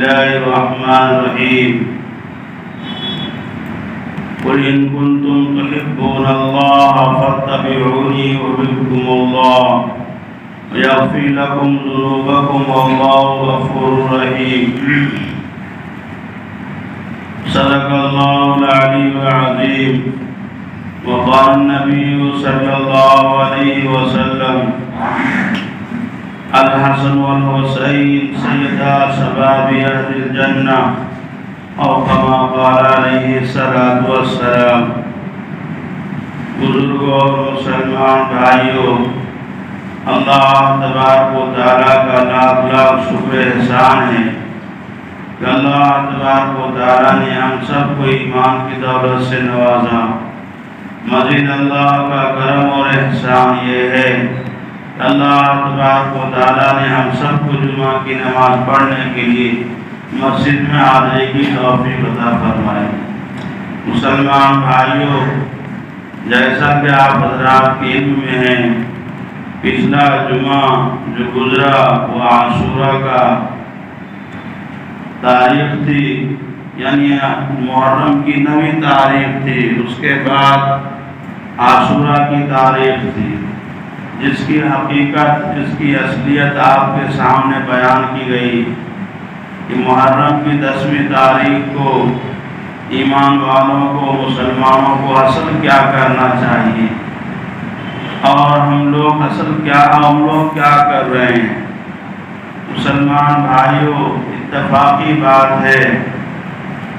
الله الرحمن الرحيم قل إن كنتم تحبون الله فاتبعوني يحببكم الله ويغفر لكم ذنوبكم والله غفور رحيم صدق الله العلي العظيم وقال النبي صلى الله عليه وسلم الحسن والحسين سيدا شباب أهل الجنة او كما قال علیہ الصلوۃ والسلام۔ بزرگوں اور مسلمان بھائیوں، اللہ تبارک و تعالیٰ کا لاکھ لاکھ شکر احسان ہے کہ اللہ تبارک و تعالیٰ نے ہم سب کو ایمان کی دولت سے نوازا۔ مزید اللہ کا کرم اور احسان یہ ہے کہ اللہ تبارک و تعالیٰ نے ہم سب کو جمعہ کی نماز پڑھنے کے لیے مسجد میں حاضری کی توفیق عطا فرمائے۔ مسلمان بھائیوں، جیسا کہ آپ حضرات کے علم میں ہیں، پچھلا جمعہ جو گزرا وہ عاشورہ کا تاریخ تھی، یعنی محرم کی 9ویں تاریخ تھی۔ اس کے بعد عاشورہ کی تاریخ تھی، جس کی حقیقت، جس کی اصلیت آپ کے سامنے بیان کی گئی کہ محرم کی 10ویں تاریخ کو ایمان والوں کو، مسلمانوں کو اصل کیا کرنا چاہیے اور ہم لوگ کیا کر رہے ہیں۔ مسلمان بھائیوں، اتفاقی بات ہے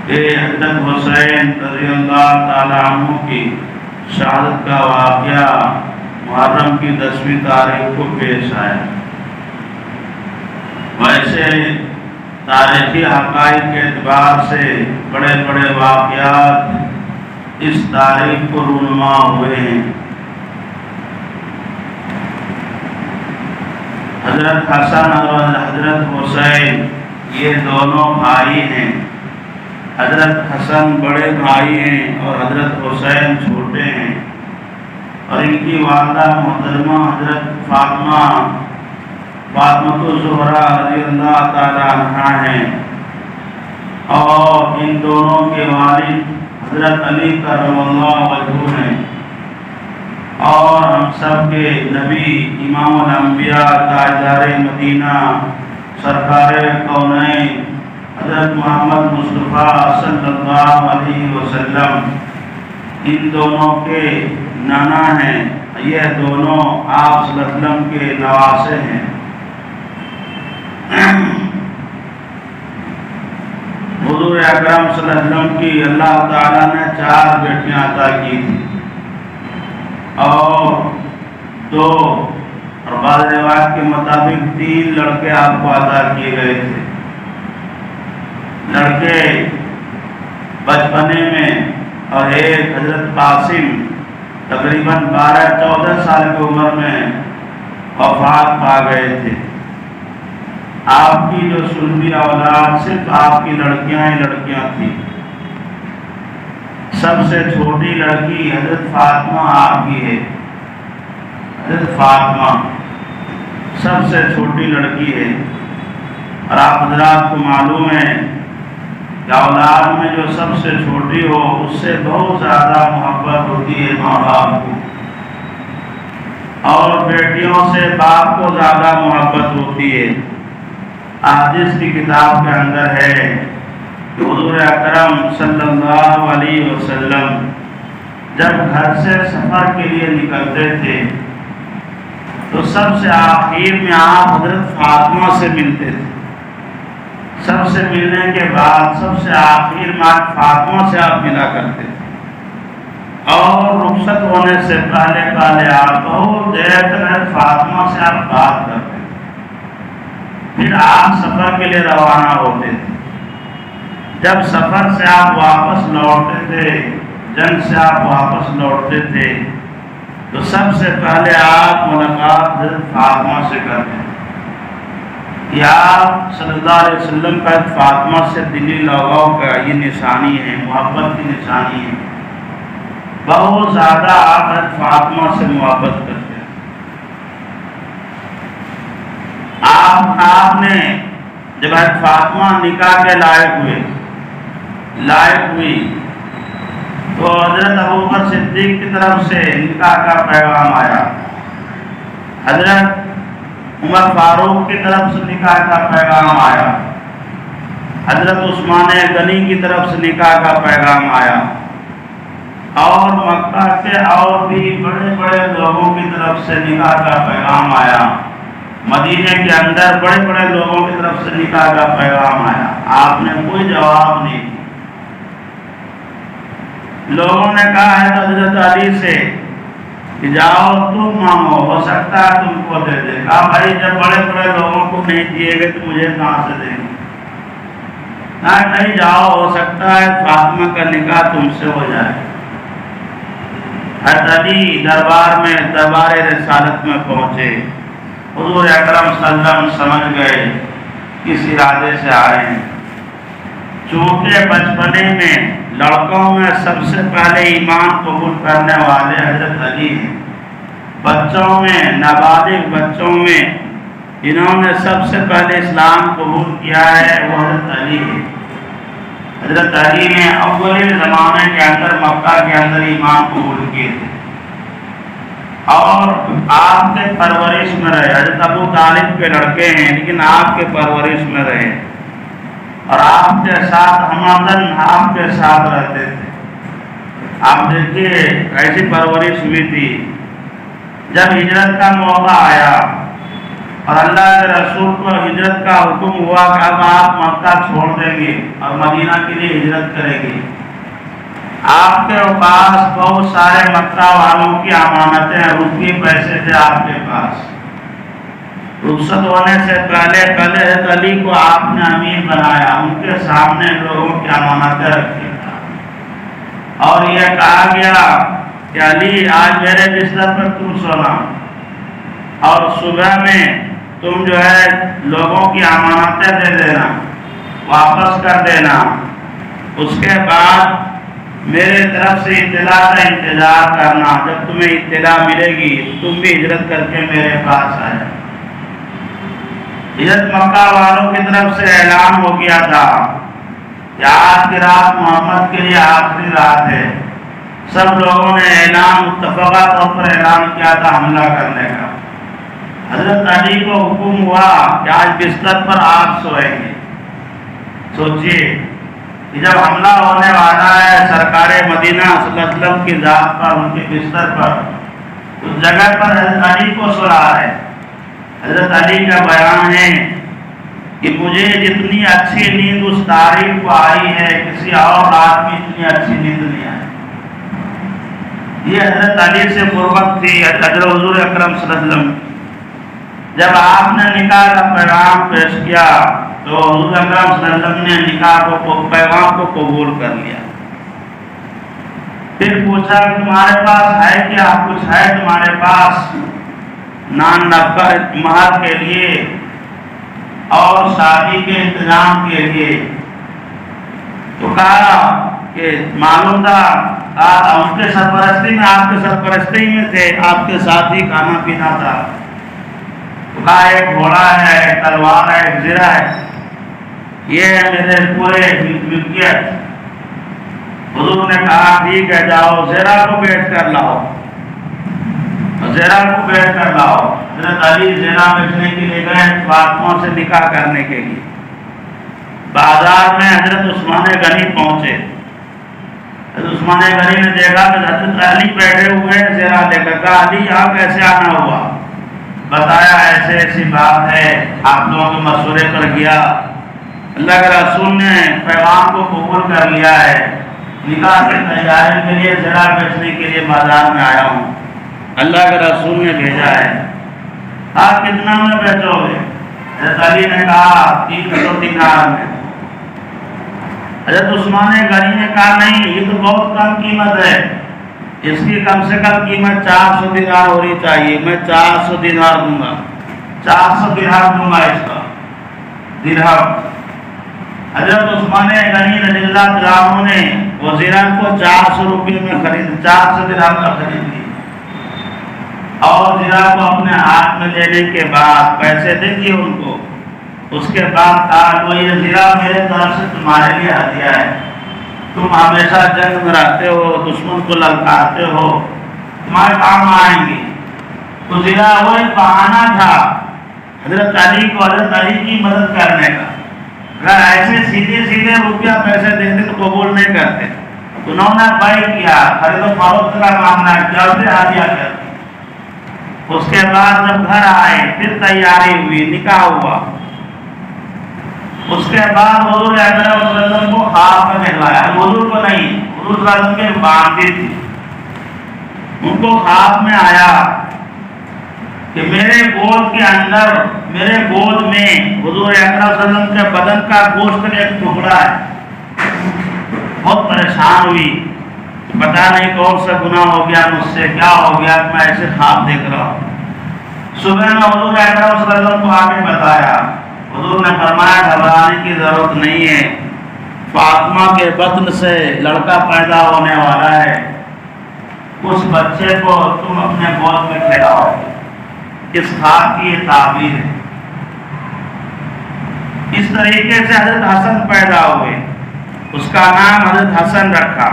کہ حضرت حسین رضی اللہ تعالی عنہ کی شہادت کا واقعہ محرم کی 10ویں تاریخ کو پیش آیا۔ ویسے تاریخی حقائق کے اعتبار سے بڑے بڑے واقعات اس تاریخ کو رونما ہوئے ہیں۔ حضرت حسن اور حضرت حسین یہ دونوں بھائی ہیں۔ حضرت حسن بڑے بھائی ہیں اور حضرت حسین چھوٹے ہیں، اور ان کی والدہ محترمہ حضرت فاطمہ الزہرا رضی اللہ تعالی عنہا ہیں، اور ان دونوں کے والد حضرت علی کرم اللہ وجہہ ہیں، اور ہم سب کے نبی امام الانبیاء تاجدار مدینہ سرکار کونین حضرت محمد مصطفیٰ صلی اللہ علیہ وسلم ان دونوں کے نانا ہیں۔ یہ دونوں آپ صلی اللہ علیہ وسلم کے نواسے ہیں۔ حضور اکرم صلی اللہ علیہ وسلم کی اللہ تعالیٰ نے 4 بیٹیاں عطا کی تھی، اور 2 اور بعض روایت کے مطابق 3 لڑکے آپ کو عطا کیے گئے تھے۔ لڑکے بچپنے میں، اور ایک حضرت قاسم تقریباً 12-14 سال کی عمر میں وفات پا گئے تھے۔ آپ کی جو سلبی اولاد صرف آپ کی لڑکیاں ہی لڑکیاں تھیں۔ سب سے چھوٹی لڑکی حضرت فاطمہ آپ کی ہے۔ حضرت فاطمہ سب سے چھوٹی لڑکی ہے، اور آپ حضرات کو معلوم ہے کہ اولاد میں جو سب سے چھوٹی ہو اس سے بہت زیادہ محبت ہوتی ہے ماں باپ کو، اور بیٹیوں سے باپ کو زیادہ محبت ہوتی ہے۔ حدیث کی کتاب کے اندر ہے کہ حضور اکرم صلی اللہ علیہ وسلم جب گھر سے سفر کے لیے نکلتے تھے تو سب سے آخر میں آپ حضرت فاطمہ سے ملتے تھے۔ سب سے ملنے کے بعد سب سے آخر میں فاطمہ سے آپ ملا کرتے تھے، اور رخصت ہونے سے پہلے آپ بہت دیر تک فاطمہ سے آپ بات کرتے تھے۔ پھر آپ سفر کے لیے روانہ ہوتے تھے۔ جب سفر سے آپ واپس لوٹتے تھے، جنگ سے آپ واپس لوٹتے تھے، تو سب سے پہلے آپ ملاقات حضرت فاطمہ سے کرتے تھے۔ یہ آپ صلی اللہ علیہ وسلم کا فاطمہ سے دلی لگاؤ کا یہ نشانی ہے، محبت کی نشانی ہے۔ بہت زیادہ آپ حضرت فاطمہ سے محبت کرتے ہیں۔ آپ نے جب حضرت فاطمہ نکاح کے لائق ہوئی تو حضرت ابوبکر صدیق کی طرف سے نکاح کا پیغام آیا، حضرت عمر فاروق کی طرف سے نکاح کا پیغام آیا، حضرت عثمان غنی کی طرف سے نکاح کا پیغام آیا، اور مکہ کے اور بھی بڑے بڑے لوگوں کی طرف سے نکاح کا پیغام آیا، مدینے کے اندر بڑے بڑے لوگوں کی طرف سے نکاح کا پیغام آیا۔ آپ نے کوئی جواب نہیں دیا۔ لوگوں نے کہا ہے حضرت علی سے کہ جاؤ تم مانگو، ہو سکتا ہے تم کو دے دے۔ کہا بھائی جب بڑے بڑے لوگوں کو نہیں دیے گئے تو مجھے کہاں سے دیں گے؟ نہیں جاؤ، ہو سکتا ہے فاطمہ کا نکاح تم سے ہو جائے۔ حضرت علی دربار رسالت میں پہنچے، حضور اکرم صلی اللہ علیہ وسلم سمجھ گئے کس ارادے سے آئے ہیں۔ چونکہ بچپنے میں لڑکوں میں سب سے پہلے ایمان قبول کرنے والے حضرت علی ہیں، بچوں میں نابالغ بچوں میں جنہوں نے سب سے پہلے اسلام قبول کیا ہے وہ حضرت علی ہے۔ حضرت علی نے اول زمانے کے اندر مکہ کے اندر ایمان قبول کیے تھے اور آپ کے پرورش میں رہے۔ حضرت ابو طالب کے لڑکے ہیں لیکن آپ کے پرورش میں رہے اور آپ کے ساتھ ہمدن آپ کے ساتھ رہتے تھے۔ آپ دیکھیے ایسی پرورش ہوئی تھی۔ جب ہجرت کا موقع آیا اور اللہ کے رسول کو ہجرت کا حکم ہوا کہ اب آپ مکہ چھوڑ دیں گے اور مدینہ کے لیے ہجرت کریں گے، آپ کے پاس بہت سارے مکہ والوں کی امانتیں، روپیے پیسے تھے آپ کے پاس۔ رخصت ہونے سے پہلے حضرت علی کو آپ نے امیر بنایا، ان کے سامنے لوگوں کی امانتیں رکھی اور یہ کہا گیا کہ علی آج میرے بستر پر تم سونا اور صبح میں تم جو ہے لوگوں کی امانتیں دے دینا، واپس کر دینا۔ اس کے بعد میرے طرف سے اطلاع کا انتظار کرنا، جب تمہیں اطلاع ملے گی تم بھی ہجرت کر کے میرے پاس آ جاؤ۔ ہجرت مکہ والوں کی طرف سے اعلان ہو گیا تھا کہ آج کی رات محمد کے لیے آخری رات ہے۔ سب لوگوں نے متفقہ طور پر اعلان کیا تھا حملہ کرنے کا۔ حضرت علی کو حکم ہوا کہ آج بستر پر آپ سوئیں گے۔ سوچئے کہ جب حملہ ہونے والا ہے سرکار مدینہ صلی اللہ علیہ وسلم کی ذات پر، ان کے بستر پر، اس جگہ پر حضرت علی کو سلا ہے۔ حضرت علی کا بیان ہے کہ مجھے جتنی اچھی نیند اس تاریخ کو آئی ہے کسی اور رات میں اتنی اچھی نیند نہیں آئی۔ یہ حضرت علی سے قربت تھی حضرت حضور اکرم صلی اللہ علیہ وسلم۔ جب آپ نے نکاح کا پیغام پیش کیا تو حضور اکرم صلی اللہ علیہ وسلم نے نکاح کو پیغام کو قبول کر لیا۔ پھر پوچھا تمہارے پاس ہے کیا، کچھ ہے تمہارے پاس نان نفقہ مہر کے لیے اور شادی کے انتظام کے لیے؟ تو کہا کہ معلوم تھا ان کے سرپرستی میں، آپ کے سرپرستی میں تھے، آپ کے ساتھ ہی کھانا پینا تھا۔ تو کہا ایک گھوڑا ہے، ایک تلوار ہے، ایک زرہ ہے، یہ ہے میرے پورے ملکیت۔ حضور نے کہا ٹھیک ہے جاؤ زرہ کو بیچ کر لاؤ، زرہ کو بیچ کر لاؤ۔ حضرت علی زرہ بیچنے کے لیے گئے فاطمہ سے نکاح کرنے کے لیے۔ بازار میں حضرت عثمان غنی پہنچے۔ حضرت عثمان غنی نے دیکھا کہ حضرت علی بیٹھے ہوئے ہیں زرہ لے کر۔ کہا علی یہاں کیسے آنا ہوا؟ بتایا ایسے ایسی بات ہے، آپ لوگوں کے مشورے پر گیا، اللہ کے رسول نے پیغام کو قبول کر لیا ہے، نکاح کی تیاری کے لیے زرہ بیچنے کے لیے بازار میں آیا ہوں، اللہ کے رسول نے بھیجا ہے۔ آپ کتنا میں بیچو گے؟ حضرت علی نے کہا 300 دینار میں۔ حضرت عثمان غنی نے کہا نہیں یہ تو بہت کم قیمت ہے، اس کی کم سے کم قیمت 400 دینار ہونی چاہیے، میں 400 دینار دوں گا، 400 درہم دوں گا اس کا، درہم۔ حضرت عثمان غنی رضی اللہ عنہ نے وہ زرہ کو 400 روپے میں خرید، 400 درہم کا خرید لی اور زرہ کو اپنے ہاتھ میں لینے کے بعد پیسے دے دیے ان کو اس کے بعد کہا وہ یہ زرہ میرے طرف سے تمہارے لیے ہدیہ ہے، تم ہمیشہ جنگ میں رہتے ہو، دشمن کو للکارتے ہو، تمہارے کام آئیں گے۔ تو زرہ وہ ایک بہانہ تھا حضرت علی کو حضرت علی کی مدد کرنے کا۔ اگر ایسے سیدھے سیدھے روپیہ پیسے دیتے تو قبول نہیں کرتے، انہوں نے بائع کیا، خرید و فروخت کا معاملہ کیا، اسے ہدیہ کر دیا۔ اس کے بعد جب گھر آئے پھر تیاری ہوئی، نکاح ہوا۔ اس کے بعد حضور اکرم صلی اللہ علیہ وسلم کو خواب میں دکھلایا، حضور کو نہیں، حضور صلی اللہ علیہ وسلم کے باندھی تھی، ان کو خواب میں آیا کہ میرے گود کے اندر، میرے گود میں حضور اکرم صلی اللہ علیہ وسلم کے بدن کا گوشت کا ایک ٹکڑا ہے۔ بہت پریشان ہوئی، پتا نہیں کون سا گناہ ہو گیا مجھ سے، کیا ہو گیا کہ میں ایسے خواب دیکھ رہا ہوں۔ صبح میں حضور اکرم صلی اللہ علیہ وسلم کو آ کے بتایا، حضور نے فرمایا گھبرانے کی ضرورت نہیں ہے، فاطمہ کے بطن سے لڑکا پیدا ہونے والا ہے، اس بچے کو تم اپنے گود میں کھلاؤ۔ اس خواب کی یہ تعبیر ہے۔ اس طریقے سے حضرت حسن پیدا ہوئے، اس کا نام حضرت حسن رکھا۔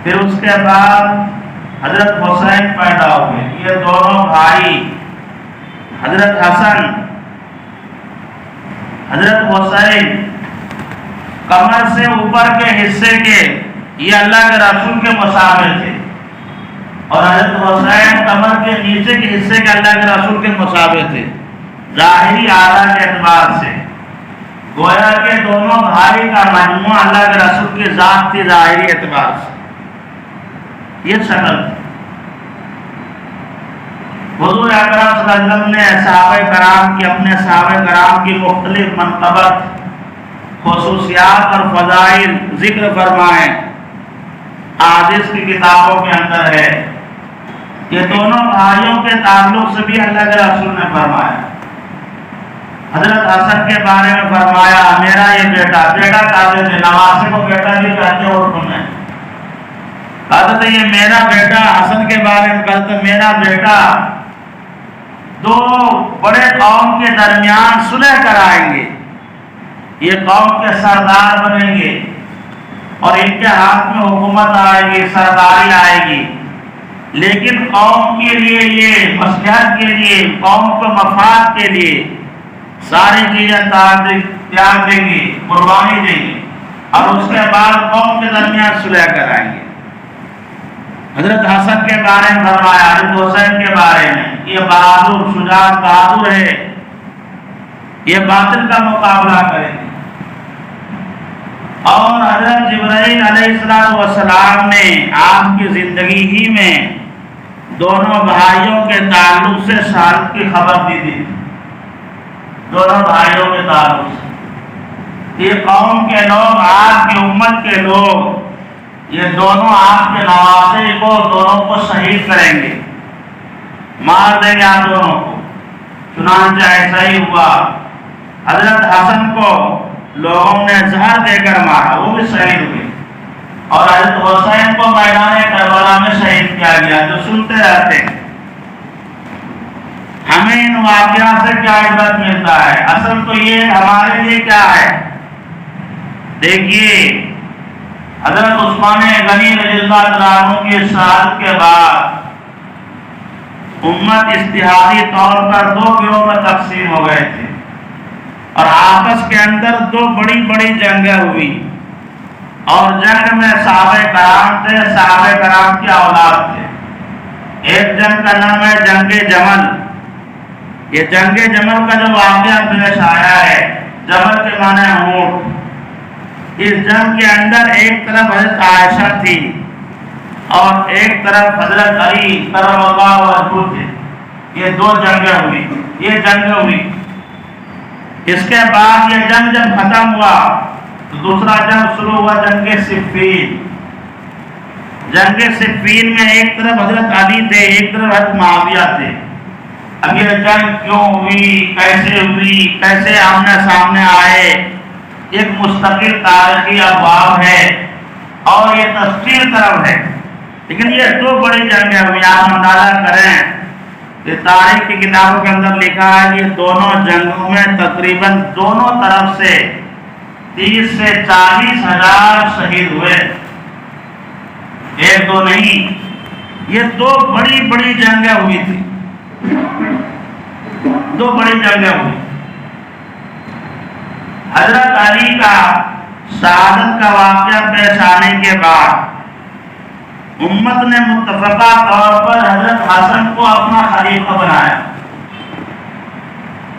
پھر اس کے بعد حضرت حسین پیدا ہوئے، یہ دونوں بھائی حضرت حسن حضرت حسین کمر سے اوپر کے حصے کے یہ اللہ کے رسول کے مشابہ تھے، اور حضرت حسین کمر کے نیچے کے حصے کے اللہ کے رسول کے مشابہ تھے، ظاہری اعلیٰ کے اعتبار سے گویا کہ دونوں بھائی کا مجموعہ اللہ کے رسول کی ذات تھی ظاہری اعتبار سے۔ یہ شکل حضور اکرم صلی اللہ علیہ وسلم نے صحابہ کرام کی، اپنے صحابہ کرام کی مختلف منقبت، خصوصیات اور فضائل ذکر فرمائے، احادیث کی کتابوں کے اندر ہے۔ یہ دونوں بھائیوں کے تعلق سے بھی اللہ کے رسول نے فرمایا۔ حضرت حسن کے بارے میں فرمایا میرا یہ بیٹا کہتے تھے، نواسے کو بیٹا بھی کہتے ہیں اردو میں، کہتے تھے یہ میرا بیٹا۔ حسن کے بارے میں کہتے میرا بیٹا، دو بڑے قوم کے درمیان صلح کرائیں گے، یہ قوم کے سردار بنیں گے اور ان کے ہاتھ میں حکومت آئے گی، سرداری آئے گی، لیکن قوم کے لیے، یہ مصلحت کے لیے، قوم کو مفاد کے لیے ساری چیزیں تیاگ دیں گے، قربانی دیں گے، اور اس کے بعد قوم کے درمیان صلح کرائیں گے۔ حضرت حسن کے بارے میں فرمایا، حضرت حسین کے بارے میں یہ بہادر، شجاع بہادر ہے، یہ باطل کا مقابلہ کریں گے۔ اور حضرت جبرائیل علیہ السلام نے آپ کی زندگی ہی میں دونوں بھائیوں کے تعلق سے شہادت کی خبر دی تھی، دونوں بھائیوں کے تعلق سے۔ یہ قوم کے لوگ، آپ کی امت کے لوگ، یہ دونوں آپ کے نواسے کو، دونوں کو شہید کریں گے، مار دیں گے آپ دونوں کو۔ چنانچہ ایسا ہی ہوا، حضرت حسن کو لوگوں نے زہر دے کر مارا، وہ بھی شہید ہوئے، اور حضرت حسین کو میدان کربلا میں شہید کیا گیا۔ جو سنتے رہتے ہیں، ہمیں ان واقعات سے کیا عبرت ملتا ہے؟ اصل تو یہ ہمارے لیے کیا ہے؟ دیکھیے، حضرت عثمان غنی رضی اللہ عنہ کی شہادت کے بعد امت اتحادی طور پر دو گروہ میں تقسیم ہو گئے تھے، اور آپس کے اندر دو بڑی بڑی جنگیں ہوئی، اور جنگ میں صحابہ کرام تھے، صحابہ کرام کی اولاد تھے۔ ایک جنگ کا نام ہے جنگ جمل۔ یہ جنگ جمل کا جو واقعہ پیش آیا ہے، جمل کے معنی اونٹ۔ اس جنگ کے اندر ایک طرف حضرت عائشہ تھی اور ایک طرف حضرت علی کرم اللہ وجہہ تھے۔ یہ دو جنگیں ہوئی، یہ جنگ ہوئی۔ اس کے بعد یہ جنگ جب ختم ہوا تو دوسرا جنگ شروع ہوا، جنگ صفین۔ جنگ صفین میں ایک طرف حضرت علی تھے، ایک طرف حضرت معاویہ تھے۔ اب یہ جنگ کیوں ہوئی، کیسے آمنے سامنے آئے، ایک مستقل تاریخی ابواب ہے اور یہ تفصیل طرف ہے، لیکن یہ دو بڑی جنگیں ہوئی۔ آپ اندازہ کریں کہ تاریخ کی کتابوں کے اندر لکھا ہے کہ دونوں جنگوں میں تقریباً دونوں طرف سے 30 سے 40 ہزار شہید ہوئے، ایک دو نہیں، یہ دو بڑی بڑی جنگیں ہوئی تھی، دو بڑی جنگیں ہوئی۔ حضرت علی کا شہادت کا واقعہ پیش آنے کے بعد امت نے متفقہ طور پر حضرت حسن کو اپنا خلیفہ بنایا۔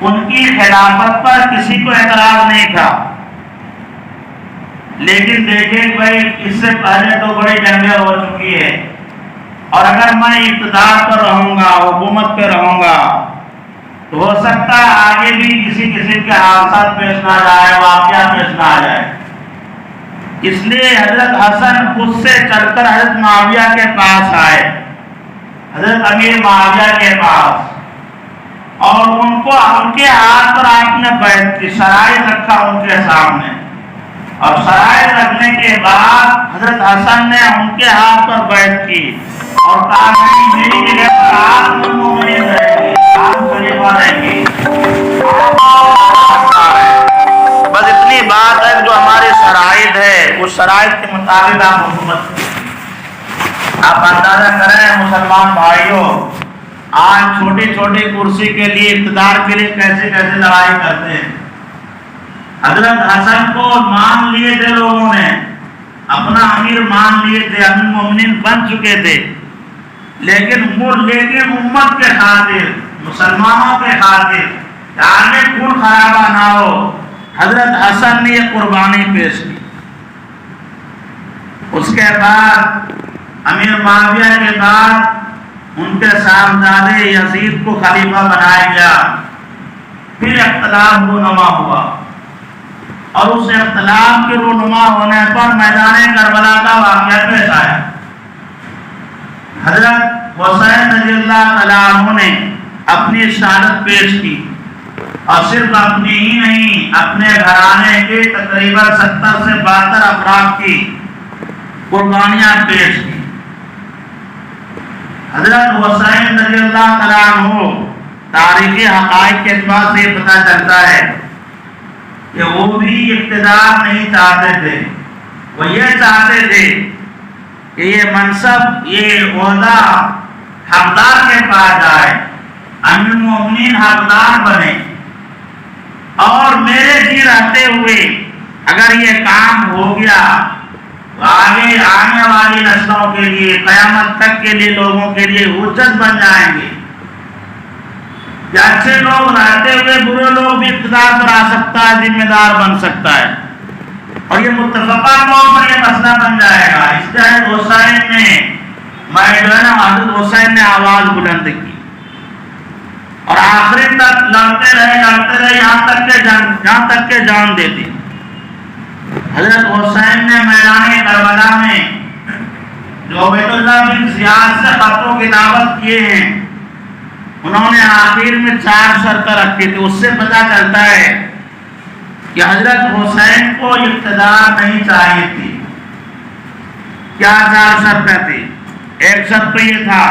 ان کی خلافت پر کسی کو اعتراض نہیں تھا، لیکن دیکھیں بھائی اس سے پہلے تو بڑی جنگیں ہو چکی ہے، اور اگر میں اقتدار پر رہوں گا، حکومت پہ رہوں گا، تو ہو سکتا ہے آگے بھی کسی قسم کے حادثات پیش نہ جائے، واقعات پیش نہ آ جائے۔ اس لیے حضرت حسن خود سے چل کر حضرت معاویہ کے پاس آئے، حضرت امیر معاویہ کے پاس، اور ان کے ہاتھ پر آپ نے بیعت کی، شرائط رکھا ان کے سامنے، اور شرائط رکھنے کے بعد حضرت حسن نے ان کے ہاتھ پر بیعت کی اور کہا نہیں، میری جگہ پر آپ مومنین رہیں گے، آپ خلیفہ رہیں گے۔ بس اتنی بات ہے جو ہماری شرائط ہے، اس شرائط کے مطابق آپ حکومت کریں۔ آپ اندازہ کریں مسلمان بھائیوں، آج چھوٹی چھوٹی کرسی کے لیے، اقتدار کے لیے کیسے کیسے لڑائی کرتے ہیں۔ حضرت حسن کو مان لیے تھے لوگوں نے، اپنا امیر مان لیے تھے، امیر مومنین بن چکے تھے، لیکن امت کے خاطر، مسلمانوں کے خاطر، آگے خون خرابہ نہ ہو، حضرت حسن نے یہ قربانی پیش کی۔ اس کے بعد امیر معاویہ کے بعد ان کے صاحبزادے یزید کو خلیفہ بنایا گیا، پھر اختلاف رونما ہوا، اور اس اختلاف کے رونما ہونے پر میدان کربلا کا واقعہ پیش آیا۔ حضرت حسین رضی اللہ تعالیٰ عنہ نے اپنی شہادت پیش کی، اور صرف اپنی ہی نہیں، اپنے گھرانے کے تقریباً 70 سے 72 افراد کی قربانیاں پیش کی۔ حضرت حسین رضی اللہ تعالیٰ عنہ تاریخی حقائق کے اعتبار سے پتہ چلتا ہے کہ وہ بھی اقتدار نہیں چاہتے تھے، وہ یہ چاہتے تھے کہ یہ منصب، یہ عہدہ حقدار کے پاس جائے، امیر المومنین حقدار بنے، اور میرے جی رہتے ہوئے اگر یہ کام ہو گیا تو آگے آنے والی نسلوں کے لیے، قیامت تک کے لیے لوگوں کے لیے حجت بن جائیں گے کہ اچھے لوگ رہتے ہوئے برے لوگ بھی اقتدار پر آ سکتا ہے، ذمہ دار بن سکتا ہے، اور یہ متفقہ طور پر یہ مسئلہ بن جائے گا۔ اس لیے حسین نے، حضرت حسین نے آواز بلند کی، اور آخری تک لڑتے رہے یہاں تک کہ جان دے دی۔ حضرت حسین نے میدان کربلا میں جو عبید اللہ بن زیاد سے خط و کتابت کیے ہیں، انہوں نے آخر میں 4 شرطیں رکھی تھی۔ اس سے پتہ چلتا ہے کہ حضرت حسین کو اقتدار نہیں چاہیے تھی۔ کیا 4 شرطیں تھی؟ ایک شرط تو یہ تھا،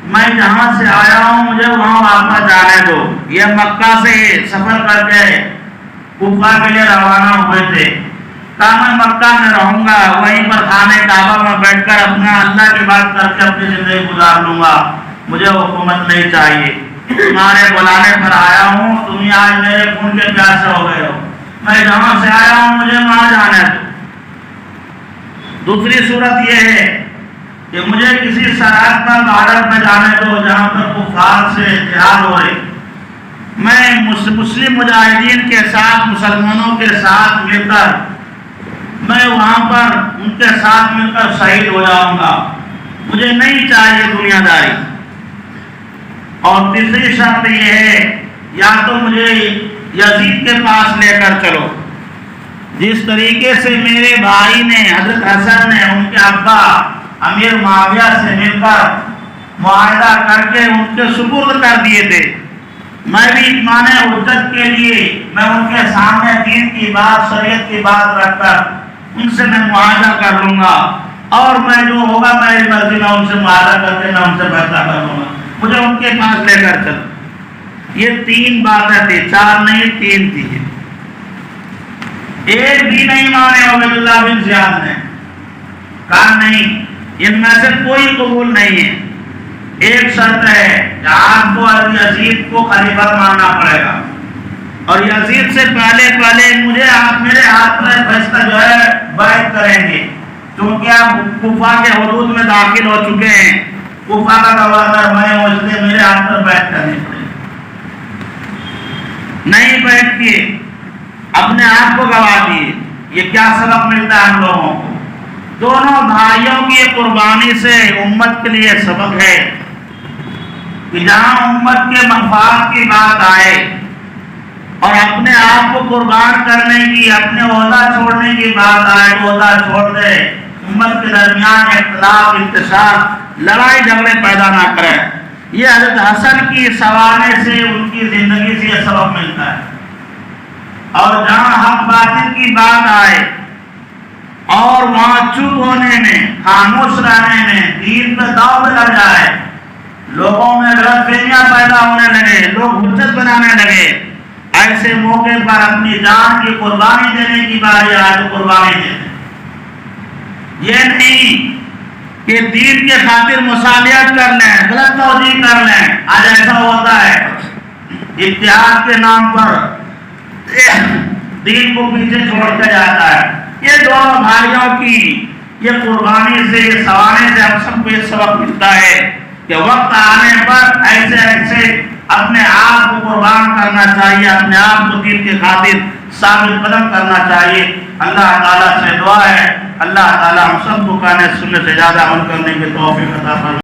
میں جہاں سے آیا ہوں مجھے وہاں واپس جانے دو۔ یہ مکہ سے سفر کر کے کوفہ کے لیے روانہ ہوئے تھے، کہا میں مکہ میں رہوں گا، وہیں پر خانہ کعبہ میں بیٹھ کر اپنا اللہ کی بات کر کے اپنی زندگی گزار لوں گا، مجھے حکومت نہیں چاہیے۔ تمہارے بلانے پر آیا ہوں، تم آج میرے خون کے پیاسے ہو گئے ہو، میں جہاں سے آیا ہوں مجھے وہاں جانے دو۔ دوسری صورت یہ ہے کہ مجھے کسی سرحد پر بارڈر میں جانے دو جہاں پر کفار سے جہاد ہو رہی، میں مسلم مجاہدین کے ساتھ، مسلمانوں کے ساتھ مل کر میں وہاں پر ان کے ساتھ مل کر شہید ہو جاؤں گا، مجھے نہیں چاہیے دنیا داری۔ اور تیسری شرط یہ ہے، یا تو مجھے یزید کے پاس لے کر چلو، جس طریقے سے میرے بھائی نے، حضرت حسن نے ان کے ابا امیر معاویہ سے مل کر معاہدہ کر کے ان کے سپرد کر دیے تھے، میں بھی اطمینان حجت کے لیے میں ان کے سامنے دین کی بات، شریعت کی بات رکھ کر ان سے میں معاہدہ کر لوں گا، اور میں جو ہوگا میری مرضی میں ان سے معاہدہ کر کے میں ان سے فیصلہ کر لوں گا۔ مجھے ان کے پاس لے کر چلو۔ یہ 3 باتیں تھی، 4 نہیں 3 تھی۔ ایک بھی نہیں مانے عبید اللہ بن زیاد نے، کہا نہیں، ان میں سے کوئی قبول نہیں ہے۔ ایک شرط ہے کہ آپ کو یزید کو خلیفہ ماننا پڑے گا، اور یزید سے پہلے مجھے آپ میرے ہاتھ پر فیصلہ جو ہے بیعت کریں گے، کیونکہ آپ کوفہ کے حدود میں داخل ہو چکے ہیں، کوفہ کا گورنر میں ہوں، اس لیے میرے ہاتھ پر بیعت کرنی پڑے گی۔ نہیں بیعت کیے، اپنے آپ کو گوا دیے۔ یہ کیا سبق ملتا ہے ہم لوگوں کو؟ دونوں بھائیوں کی قربانی سے امت کے لیے سبق ہے کہ جہاں امت کے مفاد کی بات آئے اور اپنے آپ کو قربان کرنے کی، اپنے عہدہ چھوڑنے کی بات آئے، عہدہ چھوڑ دے، امت کے درمیان اختلاف، انتشار، لڑائی جھگڑے پیدا نہ کرے۔ یہ حضرت حسن کی سوارنے سے، ان کی زندگی سے یہ سبق ملتا ہے۔ اور جہاں حق باطل کی بات آئے اور وہاں چپ ہونے میں، خاموش رہنے میں، دین پہ داؤ لگ جائے، لوگوں میں غلط فہمیاں پیدا ہونے لگے، لوگ حجت بنانے لگے، ایسے موقع پر اپنی جان کی قربانی دینے کی باری آئے تو قربانی دے دیں۔ یہ نہیں کہ دین کے خاطر مصالحت کر لیں، غلط توجیہ کر لیں۔ آج ایسا ہوتا ہے، اتحاد کے نام پر دین کو پیچھے چھوڑ کے جاتا ہے۔ یہ دونوں بھائیوں کی یہ قربانی سے، یہ سوانے سے ہم سب کو یہ سبق ملتا ہے کہ وقت آنے پر ایسے اپنے آپ کو قربان کرنا چاہیے، اپنے آپ کو دین کے خاطر ثابت قدم کرنا چاہیے۔ اللہ تعالیٰ سے دعا ہے اللہ تعالیٰ ہم سب کو قرآن سنت سے زیادہ عمل کرنے کی توفیق عطا فرمائے۔